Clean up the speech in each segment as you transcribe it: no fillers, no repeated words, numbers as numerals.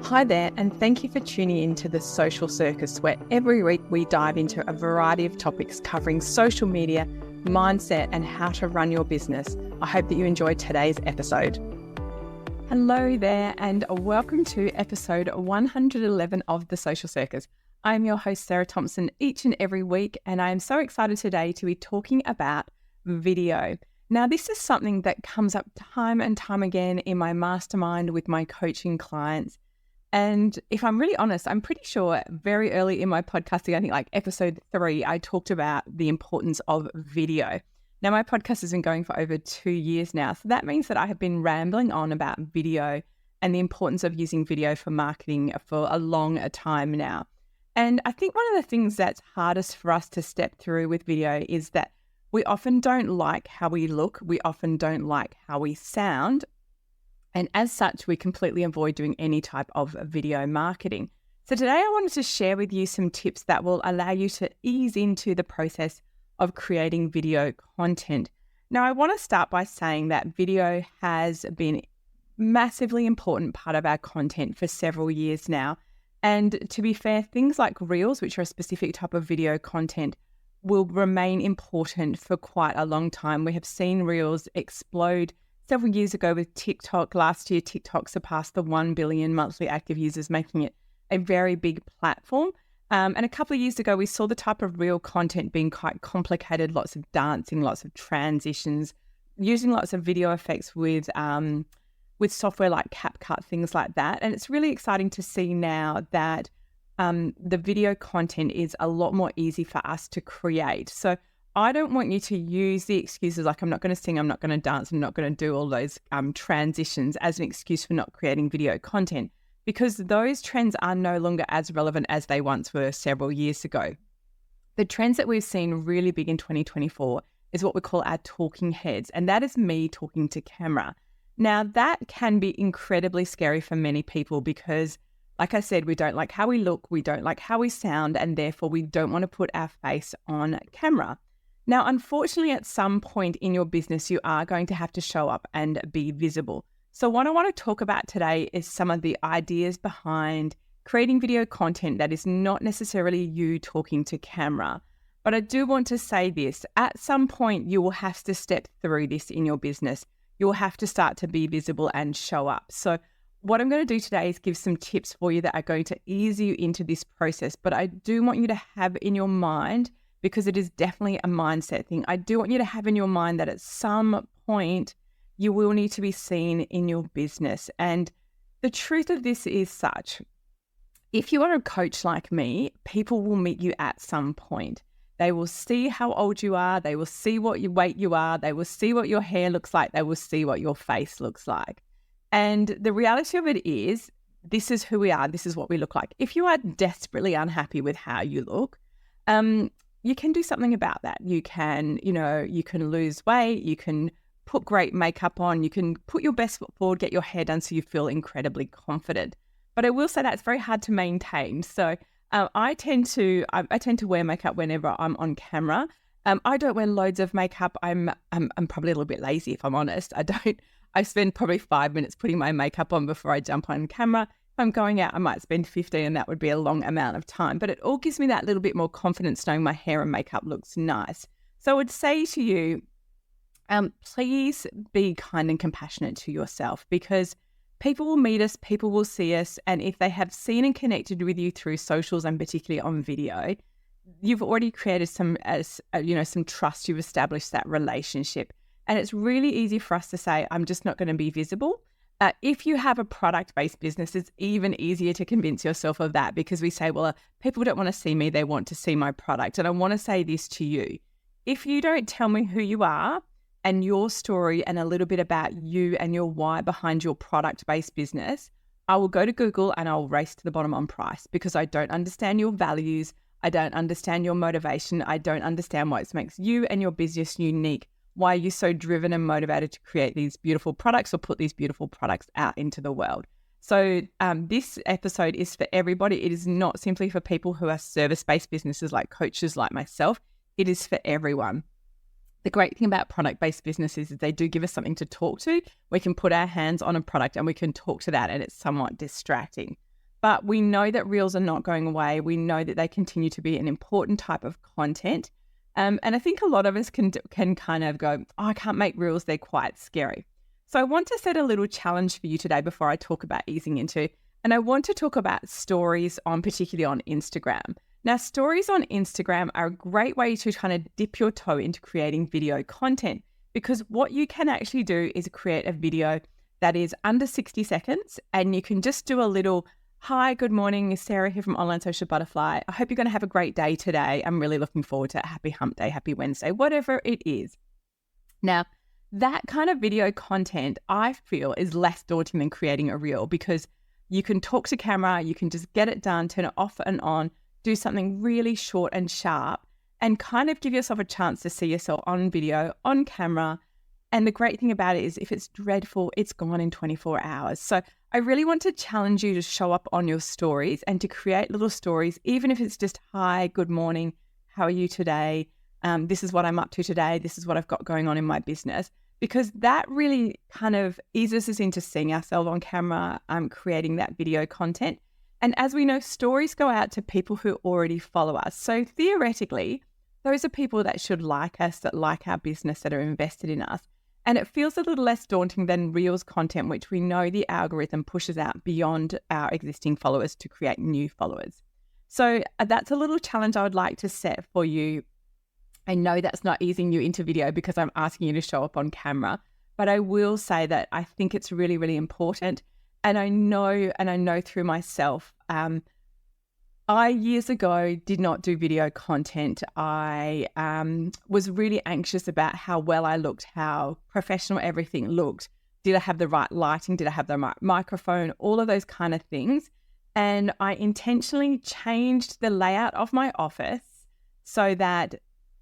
Hi there, and thank you for tuning in to The Social Circus, where every week we dive into a variety of topics covering social media, mindset, and how to run your business. I hope that you enjoyed today's episode. Hello there, and welcome to episode 111 of The Social Circus. I'm your host, Sarah Thompson, each and every week, and I am so excited today to be talking about video. Now, this is something that comes up time and time again in my mastermind with my coaching clients. And if I'm really honest, I'm pretty sure very early in my podcasting, I think like episode 3, I talked about the importance of video. Now, my podcast has been going for over 2 years now. So that means that I have been rambling on about video and the importance of using video for marketing for a long time now. And I think one of the things that's hardest for us to step through with video is that we often don't like how we look. We often don't like how we sound. And as such, we completely avoid doing any type of video marketing. So today I wanted to share with you some tips that will allow you to ease into the process of creating video content. Now, I want to start by saying that video has been a massively important part of our content for several years now. And to be fair, things like Reels, which are a specific type of video content, will remain important for quite a long time. We have seen Reels explode several years ago with TikTok. Last year, TikTok surpassed the 1 billion monthly active users, making it a very big platform. And a couple of years ago, we saw the type of Reel content being quite complicated, lots of dancing, lots of transitions, using lots of video effects with software like CapCut, things like that. And it's really exciting to see now that the video content is a lot more easy for us to create. So I don't want you to use the excuses like I'm not going to sing, I'm not going to dance, I'm not going to do all those transitions as an excuse for not creating video content, because those trends are no longer as relevant as they once were several years ago. The trends that we've seen really big in 2024 is what we call our talking heads, and that is me talking to camera. Now, that can be incredibly scary for many people because, like I said, we don't like how we look, we don't like how we sound, and therefore we don't want to put our face on camera. Now, unfortunately, at some point in your business, you are going to have to show up and be visible. So what I want to talk about today is some of the ideas behind creating video content that is not necessarily you talking to camera. But I do want to say this, at some point, you will have to step through this in your business. You will have to start to be visible and show up. So what I'm going to do today is give some tips for you that are going to ease you into this process. But I do want you to have in your mind, because it is definitely a mindset thing, I do want you to have in your mind that at some point you will need to be seen in your business. And the truth of this is such, if you are a coach like me, people will meet you at some point. They will see how old you are, they will see what your weight you are, they will see what your hair looks like, they will see what your face looks like. And the reality of it is, this is who we are, this is what we look like. If you are desperately unhappy with how you look, you can do something about that. You can lose weight, you can put great makeup on, you can put your best foot forward, get your hair done so you feel incredibly confident. But I will say that it's very hard to maintain. So I tend to wear makeup whenever I'm on camera. I don't wear loads of makeup. I'm probably a little bit lazy, if I'm honest. I spend probably 5 minutes putting my makeup on before I jump on camera. If I'm going out, I might spend 15 and that would be a long amount of time. But it all gives me that little bit more confidence knowing my hair and makeup looks nice. So I would say to you, please be kind and compassionate to yourself, because people will meet us, people will see us, and if they have seen and connected with you through socials and particularly on video, you've already created some trust, you've established that relationship. And it's really easy for us to say, I'm just not going to be visible. If you have a product-based business, it's even easier to convince yourself of that, because we say, well, people don't want to see me, they want to see my product. And I want to say this to you. If you don't tell me who you are and your story and a little bit about you and your why behind your product-based business, I will go to Google and I'll race to the bottom on price, because I don't understand your values. I don't understand your motivation. I don't understand what makes you and your business unique. Why are you so driven and motivated to create these beautiful products or put these beautiful products out into the world? So this episode is for everybody. It is not simply for people who are service-based businesses like coaches like myself. It is for everyone. The great thing about product-based businesses is they do give us something to talk to. We can put our hands on a product and we can talk to that, and it's somewhat distracting. But we know that reels are not going away. We know that they continue to be an important type of content. And I think a lot of us can kind of go, oh, I can't make reels. They're quite scary. So I want to set a little challenge for you today before I talk about easing into, and I want to talk about stories particularly on Instagram. Now, stories on Instagram are a great way to kind of dip your toe into creating video content, because what you can actually do is create a video that is under 60 seconds, and you can just do a little, hi, good morning, it's Sarah here from Online Social Butterfly. I hope you're going to have a great day today. I'm really looking forward to it. Happy hump day, happy Wednesday, whatever it is. Now, that kind of video content, I feel, is less daunting than creating a reel, because you can talk to camera, you can just get it done, turn it off and on, do something really short and sharp, and kind of give yourself a chance to see yourself on video, on camera. And the great thing about it is if it's dreadful, it's gone in 24 hours. So I really want to challenge you to show up on your stories and to create little stories, even if it's just, hi, good morning, how are you today? This is what I'm up to today. This is what I've got going on in my business, because that really kind of eases us into seeing ourselves on camera, creating that video content. And as we know, stories go out to people who already follow us. So theoretically, those are people that should like us, that like our business, that are invested in us. And it feels a little less daunting than Reels content, which we know the algorithm pushes out beyond our existing followers to create new followers. So that's a little challenge I would like to set for you. I know that's not easing you into video because I'm asking you to show up on camera, but I will say that I think it's really, really important. And I know through myself, I years ago did not do video content. I was really anxious about how well I looked, how professional everything looked. Did I have the right lighting? Did I have the right microphone? All of those kind of things. And I intentionally changed the layout of my office so that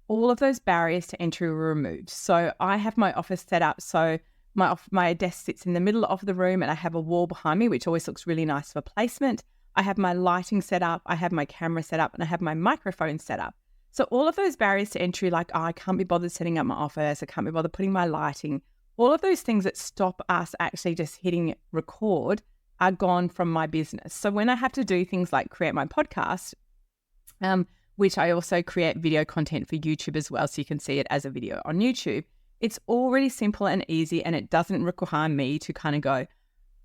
all of those barriers to entry were removed. So I have my office set up so my desk sits in the middle of the room, and I have a wall behind me, which always looks really nice for placement. I have my lighting set up, I have my camera set up, and I have my microphone set up. So all of those barriers to entry, like, oh, I can't be bothered setting up my office, I can't be bothered putting my lighting, all of those things that stop us actually just hitting record are gone from my business. So when I have to do things like create my podcast, which I also create video content for YouTube as well, so you can see it as a video on YouTube, it's already simple and easy, and it doesn't require me to kind of go,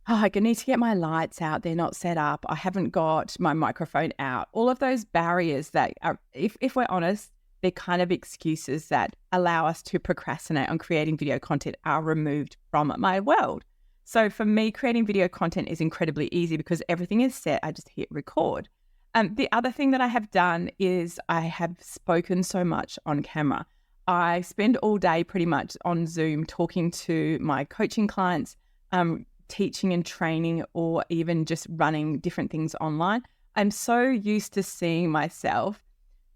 oh, I need to get my lights out, they're not set up, I haven't got my microphone out. All of those barriers that are, if we're honest, they're kind of excuses that allow us to procrastinate on creating video content are removed from my world. So for me, creating video content is incredibly easy because everything is set. I just hit record. The other thing that I have done is I have spoken so much on camera. I spend all day pretty much on Zoom talking to my coaching clients, teaching and training, or even just running different things online. I'm so used to seeing myself,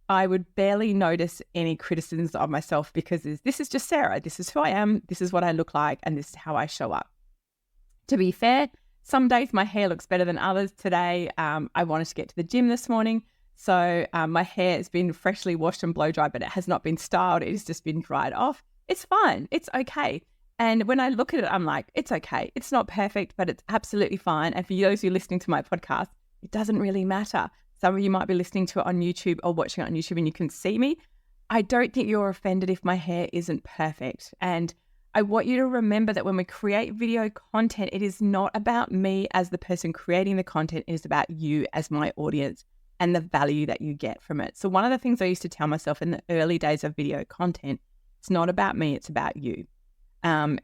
I would barely notice any criticisms of myself because this is just Sarah. This is who I am. This is what I look like. And this is how I show up. To be fair, some days my hair looks better than others. Today, I wanted to get to the gym this morning. So my hair has been freshly washed and blow dried, but it has not been styled. It has just been dried off. It's fine. It's okay. And when I look at it, I'm like, it's okay. It's not perfect, but it's absolutely fine. And for those who are listening to my podcast, it doesn't really matter. Some of you might be listening to it on YouTube or watching it on YouTube and you can see me. I don't think you're offended if my hair isn't perfect. And I want you to remember that when we create video content, it is not about me as the person creating the content. It is about you as my audience and the value that you get from it. So one of the things I used to tell myself in the early days of video content, it's not about me, it's about you.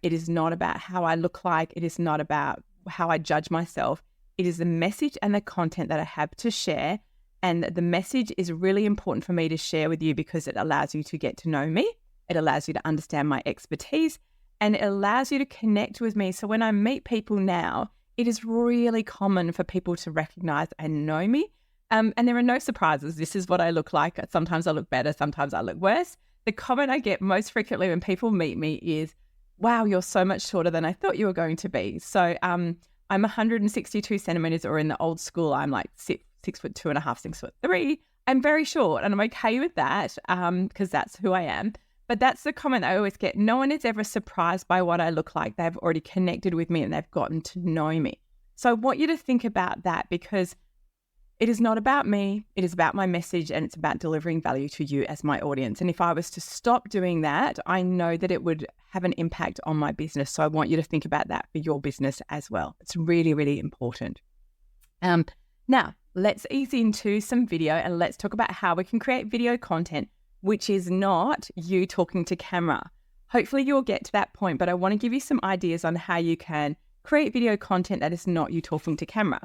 It is not about how I look like. It is not about how I judge myself. It is the message and the content that I have to share. And the message is really important for me to share with you because it allows you to get to know me. It allows you to understand my expertise, and it allows you to connect with me. So when I meet people now, it is really common for people to recognize and know me. And there are no surprises. This is what I look like. Sometimes I look better. Sometimes I look worse. The comment I get most frequently when people meet me is, wow, you're so much shorter than I thought you were going to be. So I'm 162 centimeters, or in the old school, I'm like 6'2.5", 6'3". I'm very short, and I'm okay with that because that's who I am. But that's the comment I always get. No one is ever surprised by what I look like. They've already connected with me and they've gotten to know me. So I want you to think about that, because it is not about me. It is about my message, and it's about delivering value to you as my audience. And if I was to stop doing that, I know that it would have an impact on my business. So I want you to think about that for your business as well. It's really, really important. Now, let's ease into some video, and let's talk about how we can create video content, which is not you talking to camera. Hopefully you'll get to that point, but I want to give you some ideas on how you can create video content that is not you talking to camera.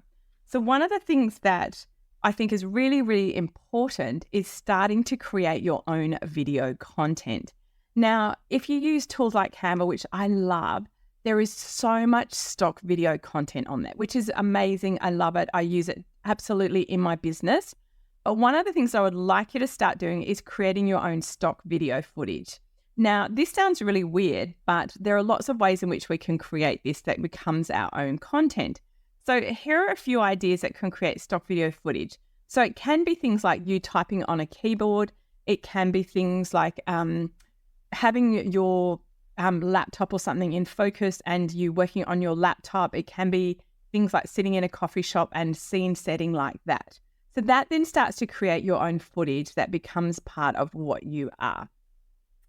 So one of the things that I think is really, really important is starting to create your own video content. Now, if you use tools like Canva, which I love, there is so much stock video content on there, which is amazing. I love it. I use it absolutely in my business. But one of the things I would like you to start doing is creating your own stock video footage. Now, this sounds really weird, but there are lots of ways in which we can create this that becomes our own content. So here are a few ideas that can create stock video footage. So it can be things like you typing on a keyboard. It can be things like having your laptop or something in focus and you working on your laptop. It can be things like sitting in a coffee shop and scene setting like that. So that then starts to create your own footage that becomes part of what you are.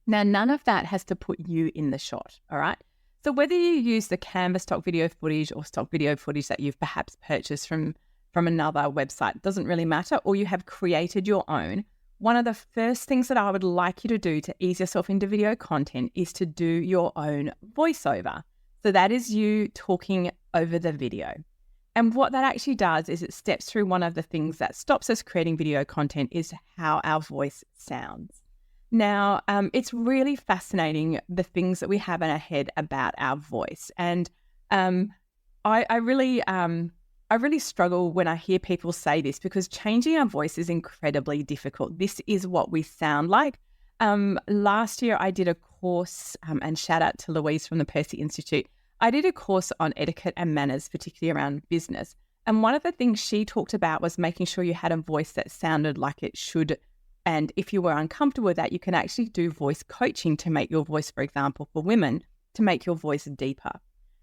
Now, none of that has to put you in the shot, all right? So whether you use the Canva stock video footage or stock video footage that you've perhaps purchased from another website, doesn't really matter, or you have created your own, one of the first things that I would like you to do to ease yourself into video content is to do your own voiceover. So that is you talking over the video. And what that actually does is it steps through one of the things that stops us creating video content is how our voice sounds. Now, it's really fascinating the things that we have in our head about our voice. And I really struggle when I hear people say this, because changing our voice is incredibly difficult. This is what we sound like. Last year, I did a course, and shout out to Louise from the Percy Institute. I did a course on etiquette and manners, particularly around business. And one of the things she talked about was making sure you had a voice that sounded like it should. And if you were uncomfortable with that, you can actually do voice coaching to make your voice, for example, for women, to make your voice deeper.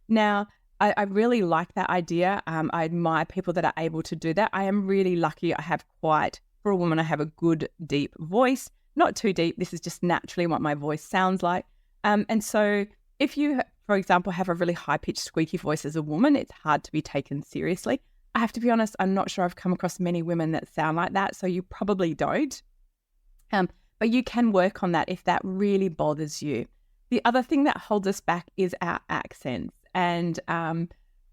Now, I really like that idea. I admire people that are able to do that. I am really lucky. For a woman, I have a good, deep voice. Not too deep. This is just naturally what my voice sounds like. And so if you, for example, have a really high-pitched, squeaky voice as a woman, it's hard to be taken seriously. I have to be honest, I'm not sure I've come across many women that sound like that, so you probably don't. But you can work on that if that really bothers you. The other thing that holds us back is our accents. And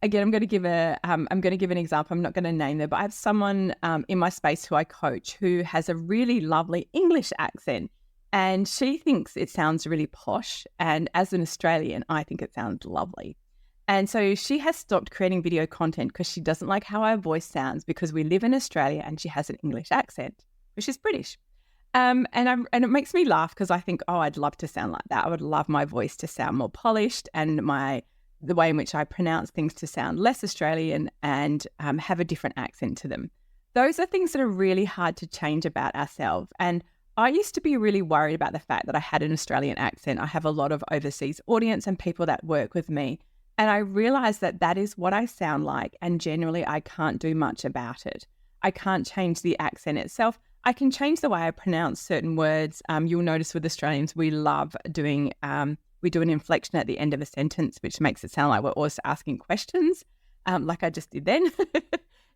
again, I'm going to give an example. I'm not going to name them, but I have someone in my space who I coach who has a really lovely English accent, and she thinks it sounds really posh. And as an Australian, I think it sounds lovely. And so she has stopped creating video content because she doesn't like how her voice sounds, because we live in Australia and she has an English accent, which is British. And it makes me laugh because I think, oh, I'd love to sound like that. I would love my voice to sound more polished, and the way in which I pronounce things to sound less Australian and have a different accent to them. Those are things that are really hard to change about ourselves. And I used to be really worried about the fact that I had an Australian accent. I have a lot of overseas audience and people that work with me. And I realized that that is what I sound like. And generally, I can't do much about it. I can't change the accent itself. I can change the way I pronounce certain words. You'll notice with Australians, we love doing, we do an inflection at the end of a sentence, which makes it sound like we're always asking questions, like I just did then.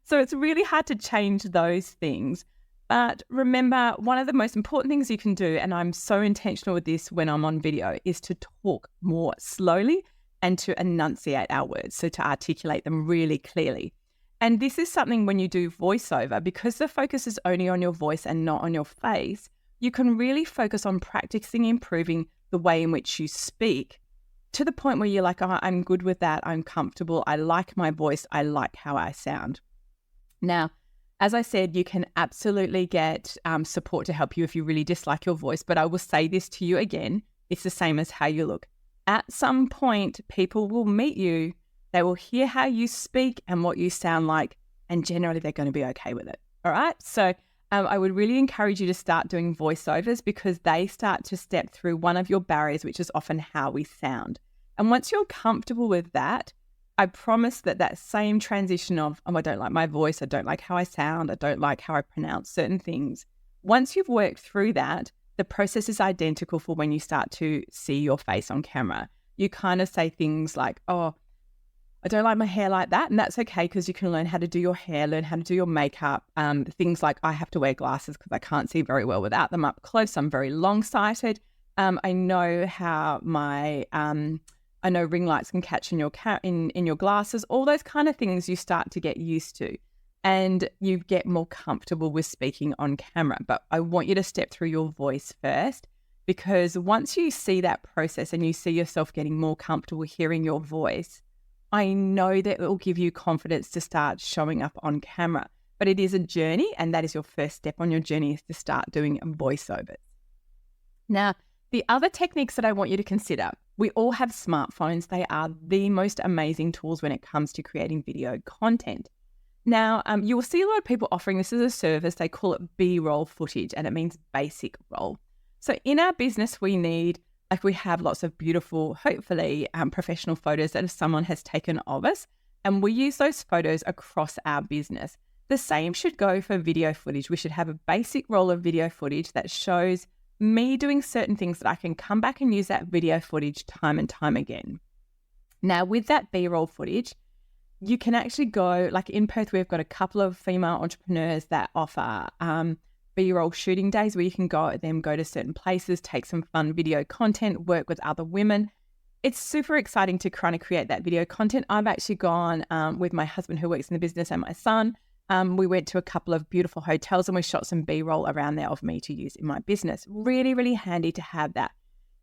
So it's really hard to change those things. But remember, one of the most important things you can do, and I'm so intentional with this when I'm on video, is to talk more slowly and to enunciate our words, so to articulate them really clearly. And this is something when you do voiceover, because the focus is only on your voice and not on your face, you can really focus on practicing improving the way in which you speak to the point where you're like, oh, I'm good with that. I'm comfortable. I like my voice. I like how I sound. Now, as I said, you can absolutely get support to help you if you really dislike your voice. But I will say this to you again. It's the same as how you look. At some point, people will meet you. They will hear how you speak and what you sound like, and generally they're going to be okay with it. All right. So I would really encourage you to start doing voiceovers, because they start to step through one of your barriers, which is often how we sound. And once you're comfortable with that, I promise that that same transition of, I don't like my voice, I don't like how I sound, I don't like how I pronounce certain things. Once you've worked through that, the process is identical for when you start to see your face on camera. You kind of say things like, oh, I don't like my hair like that. And that's okay, because you can learn how to do your hair, learn how to do your makeup. Things like I have to wear glasses because I can't see very well without them up close. I'm very long-sighted. I know how I know ring lights can catch in your in your glasses. All those kind of things you start to get used to, and you get more comfortable with speaking on camera. But I want you to step through your voice first, because once you see that process and you see yourself getting more comfortable hearing your voice, I know that it will give you confidence to start showing up on camera. But it is a journey, and that is your first step on your journey, is to start doing voiceovers. Now, the other techniques that I want you to consider, we all have smartphones. They are the most amazing tools when it comes to creating video content. Now, you will see a lot of people offering this as a service. They call it B-roll footage, and it means basic roll. So in our business, we have lots of beautiful, hopefully professional photos that someone has taken of us, and we use those photos across our business. The same should go for video footage. We should have a basic roll of video footage that shows me doing certain things that I can come back and use that video footage time and time again. Now, with that B-roll footage, you can actually go, like in Perth, we've got a couple of female entrepreneurs that offer B-roll shooting days where you can go to certain places, take some fun video content, work with other women. It's super exciting to kind of create that video content. I've actually gone with my husband who works in the business and my son. We went to a couple of beautiful hotels and we shot some B-roll around there of me to use in my business. Really, really handy to have that.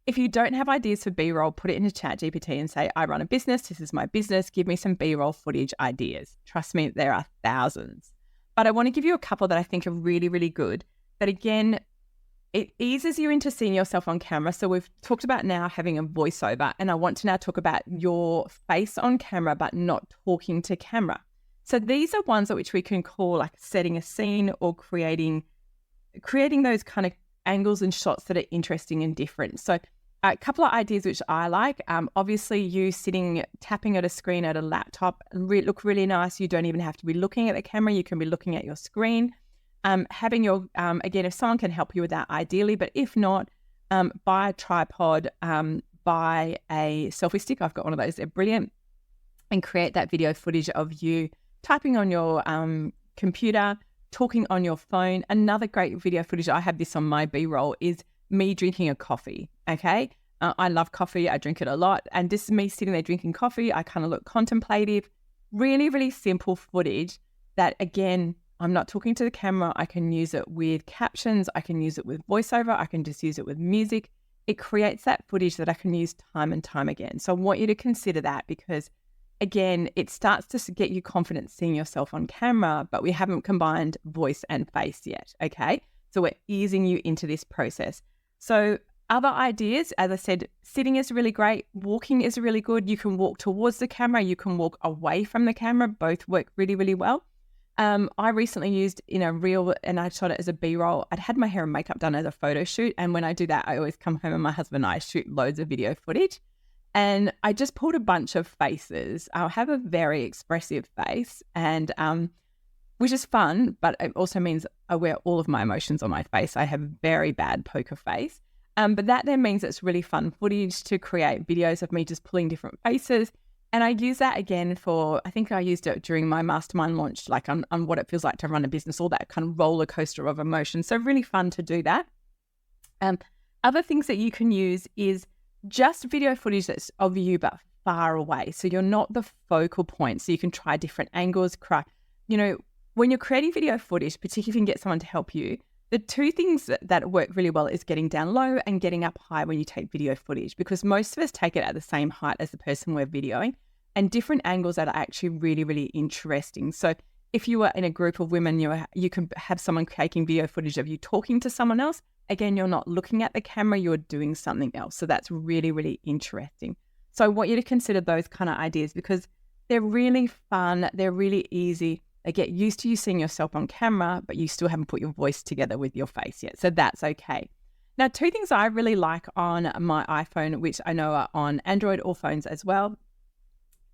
If you don't have ideas for B-roll, put it into ChatGPT and say, I run a business, this is my business, give me some B-roll footage ideas. Trust me, there are thousands. But I want to give you a couple that I think are really, really good. That again, it eases you into seeing yourself on camera. So we've talked about now having a voiceover, and I want to now talk about your face on camera, but not talking to camera. So these are ones at which we can call like setting a scene or creating those kind of angles and shots that are interesting and different. So a couple of ideas which I like. Obviously, you tapping at a screen at a laptop look really nice. You don't even have to be looking at the camera. You can be looking at your screen. Having your, again, if someone can help you with that, ideally, but if not, buy a tripod, buy a selfie stick. I've got one of those. They're brilliant. And create that video footage of you typing on your computer, talking on your phone. Another great video footage, I have this on my B-roll, is me drinking a coffee, okay? I love coffee. I drink it a lot. And this is me sitting there drinking coffee. I kind of look contemplative. Really, really simple footage that, again, I'm not talking to the camera. I can use it with captions. I can use it with voiceover. I can just use it with music. It creates that footage that I can use time and time again. So I want you to consider that, because again, it starts to get you confident seeing yourself on camera, but we haven't combined voice and face yet, okay? So we're easing you into this process. So other ideas, as I said, sitting is really great. Walking is really good. You can walk towards the camera. You can walk away from the camera. Both work really, really well. I recently used in a reel, and I shot it as a B-roll. I'd had my hair and makeup done as a photo shoot. And when I do that, I always come home and my husband and I shoot loads of video footage. And I just pulled a bunch of faces. I have a very expressive face, and which is fun, but it also means I wear all of my emotions on my face. I have a very bad poker face. But that then means it's really fun footage to create videos of me just pulling different faces. And I use that again I think I used it during my mastermind launch, like on what it feels like to run a business, all that kind of roller coaster of emotion. So really fun to do that. Other things that you can use is just video footage that's of you but far away. So you're not the focal point. So you can try different angles. When you're creating video footage, particularly if you can get someone to help you, the two things that work really well is getting down low and getting up high when you take video footage, because most of us take it at the same height as the person we're videoing, and different angles that are actually really, really interesting. So if you were in a group of women, you can have someone taking video footage of you talking to someone else. Again, you're not looking at the camera, you're doing something else. So that's really, really interesting. So I want you to consider those kind of ideas, because they're really fun. They're really easy. They get used to you seeing yourself on camera, but you still haven't put your voice together with your face yet. So that's okay. Now, two things I really like on my iPhone, which I know are on Android or phones as well,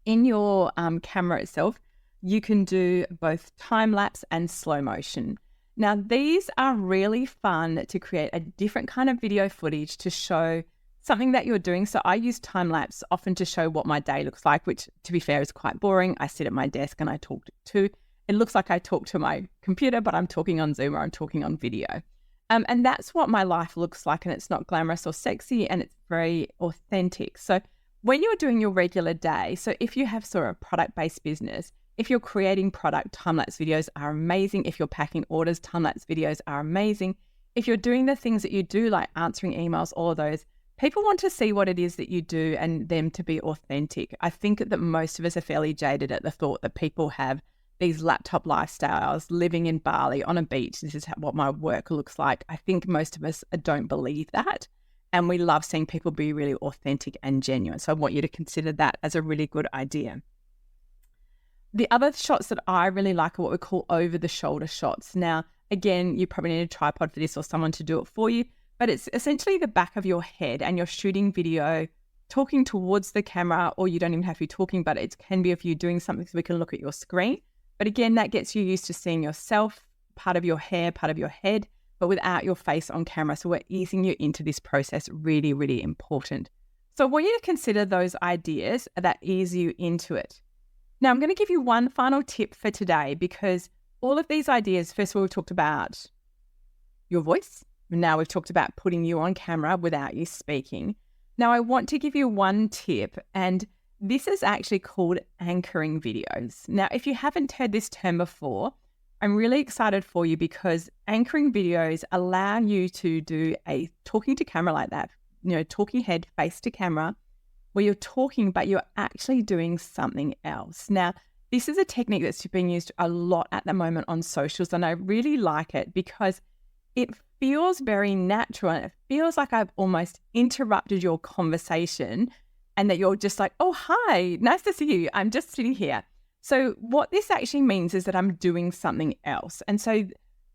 in your camera itself, you can do both time lapse and slow motion. Now, these are really fun to create a different kind of video footage to show something that you're doing. So I use time lapse often to show what my day looks like, which to be fair is quite boring. I sit at my desk and I talk to, it looks like I talk to my computer, but I'm talking on Zoom or I'm talking on video. And that's what my life looks like. And it's not glamorous or sexy, and it's very authentic. So when you're doing your regular day, so if you have sort of a product-based business, if you're creating product, time-lapse videos are amazing. If you're packing orders, time-lapse videos are amazing. If you're doing the things that you do, like answering emails, all of those, people want to see what it is that you do and them to be authentic. I think that most of us are fairly jaded at the thought that people have these laptop lifestyles, living in Bali on a beach. This is what my work looks like. I think most of us don't believe that. And we love seeing people be really authentic and genuine. So I want you to consider that as a really good idea. The other shots that I really like are what we call over-the-shoulder shots. Now, again, you probably need a tripod for this or someone to do it for you, but it's essentially the back of your head and you're shooting video, talking towards the camera, or you don't even have to be talking, but it can be if you're doing something so we can look at your screen. But again, that gets you used to seeing yourself, part of your hair, part of your head, but without your face on camera. So we're easing you into this process, really, really important. So I want you to consider those ideas that ease you into it. Now, I'm going to give you one final tip for today, because all of these ideas, first of all, we talked about your voice. Now we've talked about putting you on camera without you speaking. Now I want to give you one tip, and this is actually called anchoring videos. Now, if you haven't heard this term before, I'm really excited for you, because anchoring videos allow you to do a talking to camera like that, talking head face to camera, where you're talking, but you're actually doing something else. Now, this is a technique that's being used a lot at the moment on socials, and I really like it because it feels very natural, and it feels like I've almost interrupted your conversation and that you're just like, oh, hi, nice to see you. I'm just sitting here. So what this actually means is that I'm doing something else. And so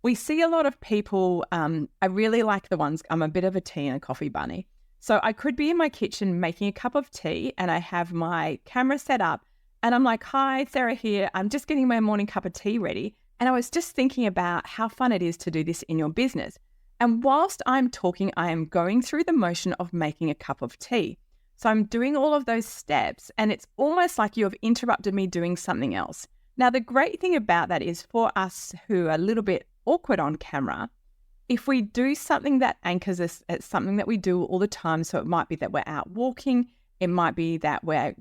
we see a lot of people, I really like the ones, I'm a bit of a tea and a coffee bunny. So I could be in my kitchen making a cup of tea and I have my camera set up and I'm like, hi, Sarah here. I'm just getting my morning cup of tea ready. And I was just thinking about how fun it is to do this in your business. And whilst I'm talking, I am going through the motion of making a cup of tea. So I'm doing all of those steps and it's almost like you have interrupted me doing something else. Now, the great thing about that is for us who are a little bit awkward on camera, if we do something that anchors us at something that we do all the time, so it might be that we're out walking, it might be that we're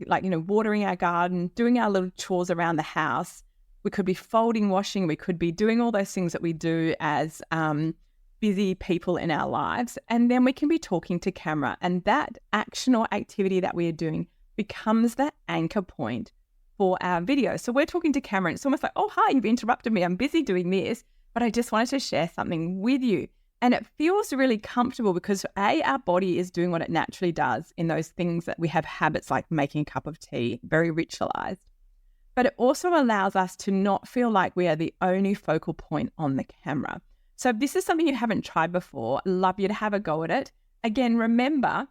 watering our garden, doing our little chores around the house, we could be folding, washing, we could be doing all those things that we do as busy people in our lives, and then we can be talking to camera, and that action or activity that we are doing becomes the anchor point for our video. So we're talking to camera and it's almost like, oh, hi, you've interrupted me. I'm busy doing this, but I just wanted to share something with you. And it feels really comfortable because our body is doing what it naturally does in those things that we have habits like making a cup of tea, very ritualized. But it also allows us to not feel like we are the only focal point on the camera. So if this is something you haven't tried before, I'd love you to have a go at it. Again, remember,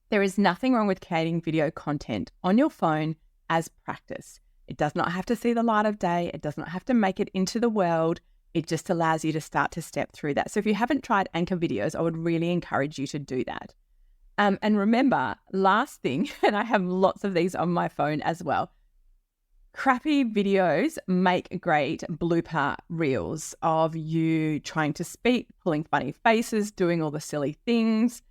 there is nothing wrong with creating video content on your phone as practice. It does not have to see the light of day. It does not have to make it into the world. It just allows you to start to step through that. So if you haven't tried anchor videos, I would really encourage you to do that. And remember, last thing, and I have lots of these on my phone as well, crappy videos make great blooper reels of you trying to speak, pulling funny faces, doing all the silly things,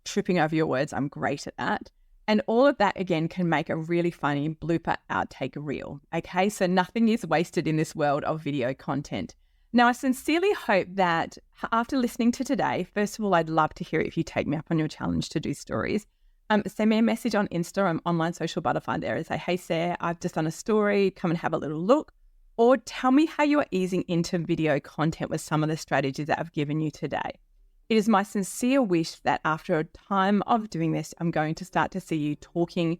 tripping over your words. I'm great at that. And all of that, again, can make a really funny blooper outtake reel. Okay, so nothing is wasted in this world of video content. Now, I sincerely hope that after listening to today, first of all, I'd love to hear it if you take me up on your challenge to do stories. Send me a message on Insta. I'm Online Social Butterfly there and say, hey, Sarah, I've just done a story. Come and have a little look. Or tell me how you are easing into video content with some of the strategies that I've given you today. It is my sincere wish that after a time of doing this, I'm going to start to see you talking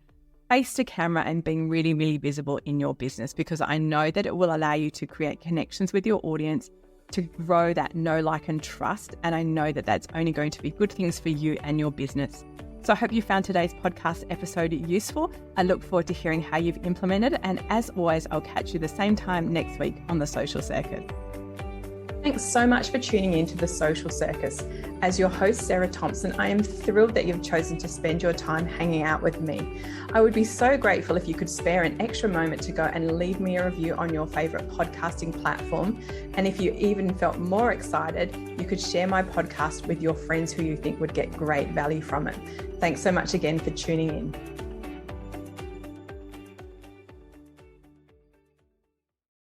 face to camera and being really, really visible in your business, because I know that it will allow you to create connections with your audience, to grow that know, like, and trust. And I know that that's only going to be good things for you and your business. So I hope you found today's podcast episode useful. I look forward to hearing how you've implemented, and as always, I'll catch you the same time next week on The Social Circuit. Thanks so much for tuning in to The Social Circus. As your host, Sarah Thompson, I am thrilled that you've chosen to spend your time hanging out with me. I would be so grateful if you could spare an extra moment to go and leave me a review on your favourite podcasting platform. And if you even felt more excited, you could share my podcast with your friends who you think would get great value from it. Thanks so much again for tuning in.